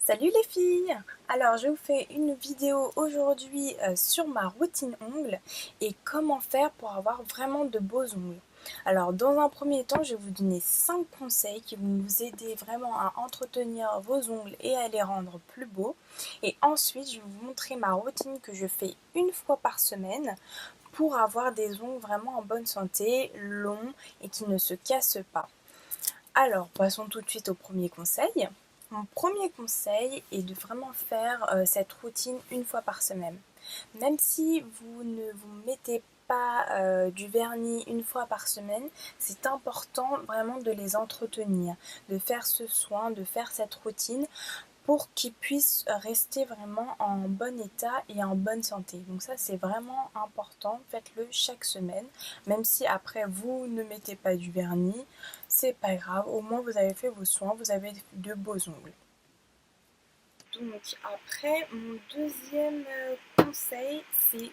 Salut les filles! Alors je vous fais une vidéo aujourd'hui sur ma routine ongles et comment faire pour avoir vraiment de beaux ongles. Alors dans un premier temps je vais vous donner 5 conseils qui vont vous aider vraiment à entretenir vos ongles et à les rendre plus beaux. Et ensuite je vais vous montrer ma routine que je fais une fois par semaine pour avoir des ongles vraiment en bonne santé, longs et qui ne se cassent pas. Alors, passons tout de suite au premier conseil. Mon premier conseil est de vraiment faire cette routine une fois par semaine. Même si vous ne vous mettez pas du vernis une fois par semaine, c'est important vraiment de les entretenir, de faire ce soin, de faire cette routine pour qu'ils puissent rester vraiment en bon état et en bonne santé. Donc ça c'est vraiment important, faites-le chaque semaine, même si après vous ne mettez pas du vernis, c'est pas grave, au moins vous avez fait vos soins, vous avez de beaux ongles. Donc après, mon deuxième conseil, c'est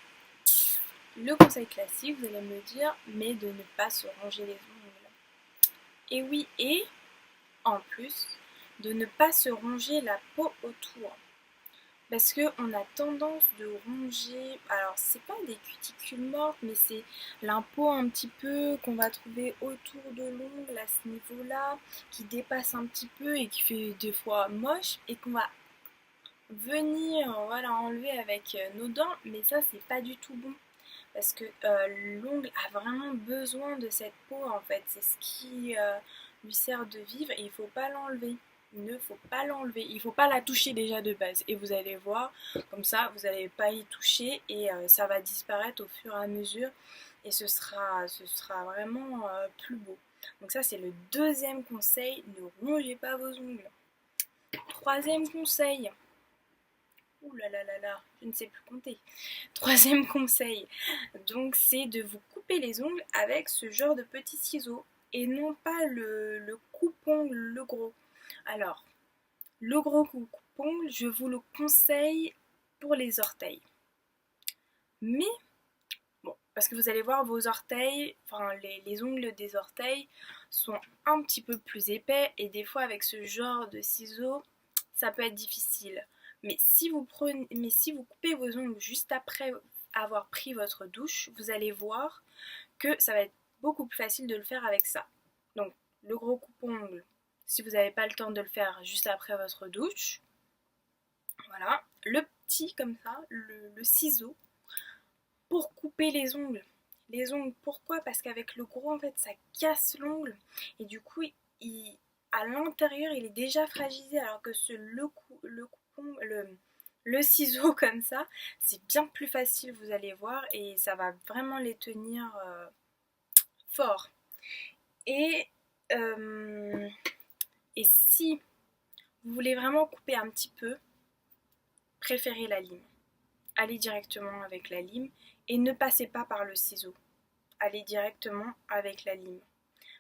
le conseil classique, vous allez me dire, mais de ne pas se ronger les ongles. Et oui, et en plus, de ne pas se ronger la peau autour. Parce qu'on a tendance de ronger, alors c'est pas des cuticules mortes, mais c'est l'impôt un petit peu qu'on va trouver autour de l'ongle à ce niveau-là, qui dépasse un petit peu et qui fait des fois moche, et qu'on va venir voilà, enlever avec nos dents, mais ça c'est pas du tout bon. Parce que l'ongle a vraiment besoin de cette peau en fait, c'est ce qui lui sert de vivre et il faut pas l'enlever. Il ne faut pas l'enlever, il faut pas la toucher déjà de base. Et vous allez voir, comme ça vous n'allez pas y toucher et ça va disparaître au fur et à mesure et ce sera vraiment plus beau. Donc ça c'est le deuxième conseil, ne rongez pas vos ongles. Troisième conseil, ouh là là là là, je ne sais plus compter. Troisième conseil, donc c'est de vous couper les ongles avec ce genre de petits ciseaux et non pas le coupe-ongle, le gros. Alors, le gros coupe-ongle, je vous le conseille pour les orteils. Mais, bon, parce que vous allez voir vos orteils, enfin les ongles des orteils sont un petit peu plus épais et des fois avec ce genre de ciseaux, ça peut être difficile. Mais si vous coupez vos ongles juste après avoir pris votre douche, vous allez voir que ça va être beaucoup plus facile de le faire avec ça. Donc le gros coupe-ongle, si vous n'avez pas le temps de le faire juste après votre douche, voilà. Le petit comme ça, le ciseau, pour couper les ongles. Les ongles, pourquoi? Parce qu'avec le gros, en fait, ça casse l'ongle et du coup, à l'intérieur, il est déjà fragilisé, alors que le ciseau comme ça, c'est bien plus facile, vous allez voir, et ça va vraiment les tenir fort. Et, euh, et si vous voulez vraiment couper un petit peu, préférez la lime. Allez directement avec la lime et ne passez pas par le ciseau. Allez directement avec la lime.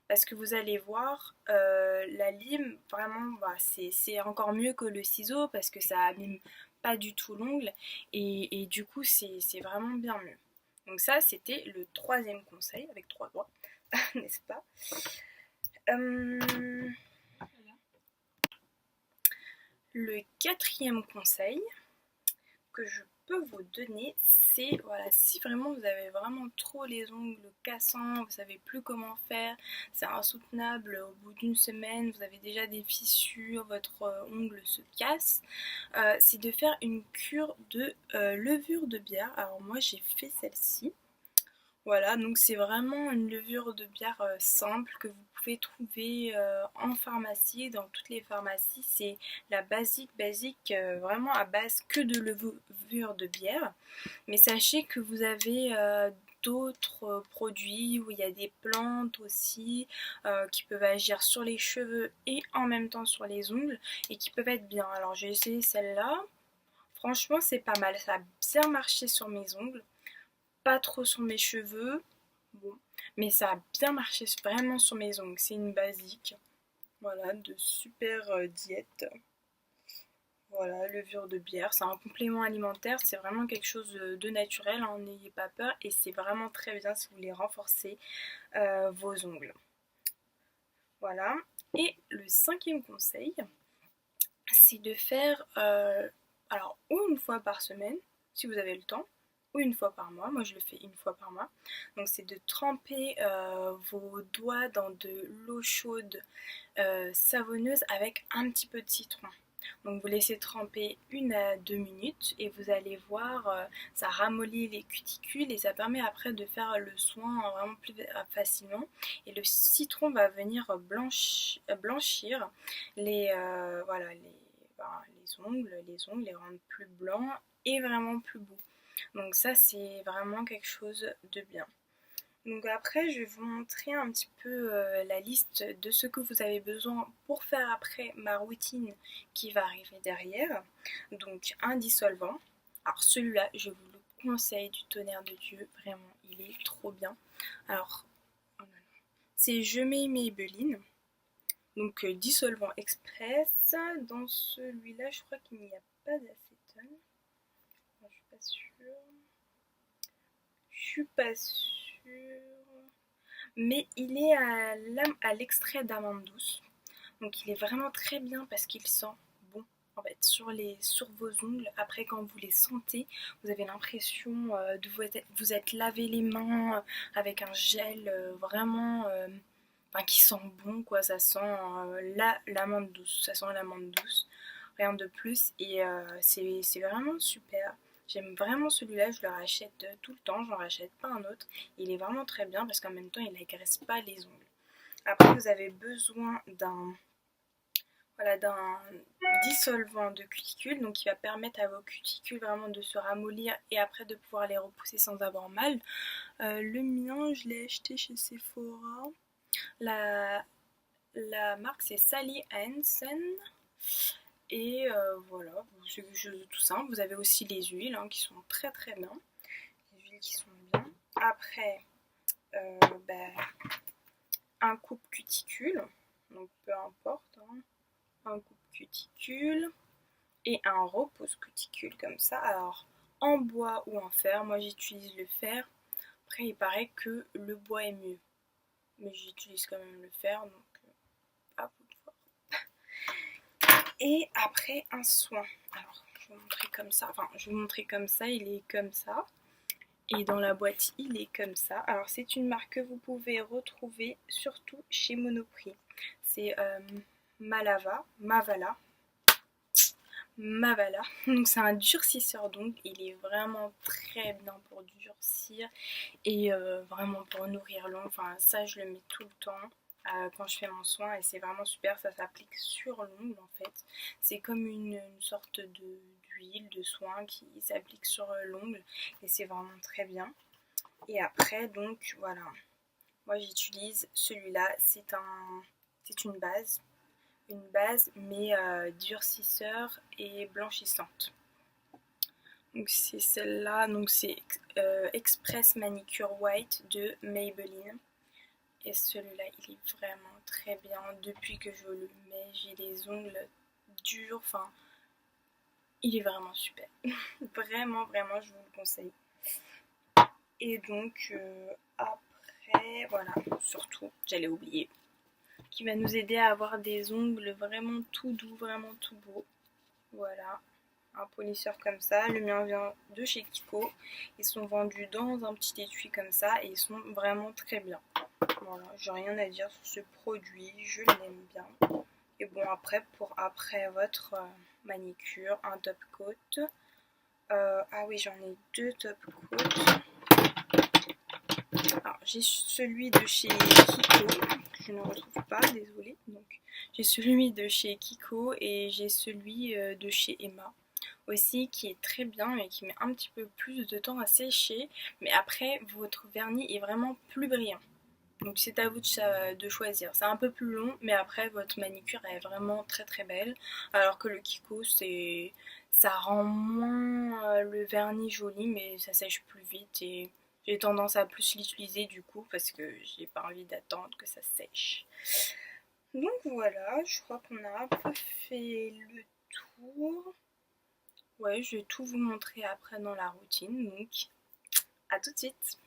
Parce que vous allez voir, la lime, vraiment, bah, c'est encore mieux que le ciseau parce que ça abîme pas du tout l'ongle et du coup, c'est vraiment bien mieux. Donc ça, c'était le troisième conseil, avec trois doigts, n'est-ce pas? Euh, le quatrième conseil que je peux vous donner, c'est voilà, si vraiment vous avez vraiment trop les ongles cassants, vous savez plus comment faire, c'est insoutenable, au bout d'une semaine, vous avez déjà des fissures, votre ongle se casse, c'est de faire une cure de levure de bière. Alors moi j'ai fait celle-ci. Voilà, donc c'est vraiment une levure de bière simple que vous pouvez trouver en pharmacie, dans toutes les pharmacies. C'est la basique, vraiment à base que de levure de bière. Mais sachez que vous avez d'autres produits où il y a des plantes aussi qui peuvent agir sur les cheveux et en même temps sur les ongles et qui peuvent être bien. Alors j'ai essayé celle-là. Franchement, c'est pas mal. Ça a bien marché sur mes ongles, pas trop sur mes cheveux, bon, mais ça a bien marché vraiment sur mes ongles. C'est une basique, voilà, de super diète. Voilà, levure de bière, c'est un complément alimentaire, c'est vraiment quelque chose de naturel, hein, n'ayez pas peur et c'est vraiment très bien si vous voulez renforcer vos ongles. Voilà, et le cinquième conseil, c'est de faire alors ou une fois par semaine si vous avez le temps, ou une fois par mois. Moi je le fais une fois par mois. Donc c'est de tremper vos doigts dans de l'eau chaude savonneuse avec un petit peu de citron. Donc vous laissez tremper 1 à 2 minutes et vous allez voir, ça ramollit les cuticules et ça permet après de faire le soin vraiment plus facilement. Et le citron va venir blanchir voilà, les ongles les rendre plus blancs et vraiment plus beaux. Donc ça c'est vraiment quelque chose de bien. Donc après, je vais vous montrer un petit peu la liste de ce que vous avez besoin pour faire après ma routine qui va arriver derrière. Donc un dissolvant. Alors celui-là, je vous le conseille du tonnerre de Dieu. Vraiment, il est trop bien. Alors, c'est Je mets Maybelline. Donc dissolvant express. Dans celui-là, je crois qu'il n'y a pas d'acétone. Je suis pas sûre. Je suis pas sûre. Mais il est à l'extrait d'amande douce. Donc il est vraiment très bien parce qu'il sent bon en fait sur vos ongles. Après quand vous les sentez, vous avez l'impression de vous être lavé les mains avec un gel vraiment qui sent bon quoi. Ça sent l'amande douce. Ça sent l'amande douce. Rien de plus. Et c'est vraiment super. J'aime vraiment celui-là, je le rachète tout le temps, j'en rachète pas un autre. Il est vraiment très bien parce qu'en même temps, il n'agresse pas les ongles. Après, vous avez besoin d'un dissolvant de cuticules, donc qui va permettre à vos cuticules vraiment de se ramollir et après de pouvoir les repousser sans avoir mal. Le mien, je l'ai acheté chez Sephora. La marque, c'est Sally Hansen. Et voilà, c'est quelque chose de tout simple. Vous avez aussi les huiles qui sont très très bien. Les huiles qui sont bien. Après, un coupe cuticule. Donc peu importe. Un coupe cuticule. Et un repose cuticule comme ça. Alors en bois ou en fer. Moi j'utilise le fer. Après il paraît que le bois est mieux. Mais j'utilise quand même le fer. Donc à bout de force. Et après un soin. Alors je vais vous montrer comme ça. Enfin je vais vous montrer comme ça. Il est comme ça. Et dans la boîte il est comme ça. Alors c'est une marque que vous pouvez retrouver surtout chez Monoprix. C'est Mavala. Donc c'est un durcisseur d'ongles. Il est vraiment très bien pour durcir et vraiment pour nourrir l'ongle. Enfin ça je le mets tout le temps quand je fais mon soin et c'est vraiment super. Ça s'applique sur l'ongle en fait. C'est comme une sorte d'huile de soin qui s'applique sur l'ongle et c'est vraiment très bien. Et après donc voilà, moi j'utilise celui-là. C'est une base mais durcisseur et blanchissante. Donc c'est celle-là, donc c'est Express Manicure White de Maybelline. Et celui-là il est vraiment très bien. Depuis que je le mets, j'ai les ongles durs, enfin il est vraiment super. Vraiment je vous le conseille. Et donc après voilà, surtout j'allais oublier, qui va nous aider à avoir des ongles vraiment tout doux, vraiment tout beau. Voilà, un polisseur comme ça. Le mien vient de chez Kiko. Ils sont vendus dans un petit étui comme ça et ils sont vraiment très bien. Voilà, j'ai rien à dire sur ce produit, je l'aime bien. Et bon après, pour après votre manicure, un top coat. Ah oui, j'en ai 2 top coats. Alors j'ai celui de chez Kiko, que je ne retrouve pas, désolée. Donc j'ai celui de chez Kiko et j'ai celui de chez Emma aussi qui est très bien mais qui met un petit peu plus de temps à sécher. Mais après votre vernis est vraiment plus brillant. Donc c'est à vous de choisir. C'est un peu plus long mais après votre manicure est vraiment très très belle. Alors que le Kiko ça rend moins le vernis joli mais ça sèche plus vite et j'ai tendance à plus l'utiliser du coup parce que j'ai pas envie d'attendre que ça sèche. Donc voilà, je crois qu'on a un peu fait le tour. Ouais, je vais tout vous montrer après dans la routine, donc à tout de suite.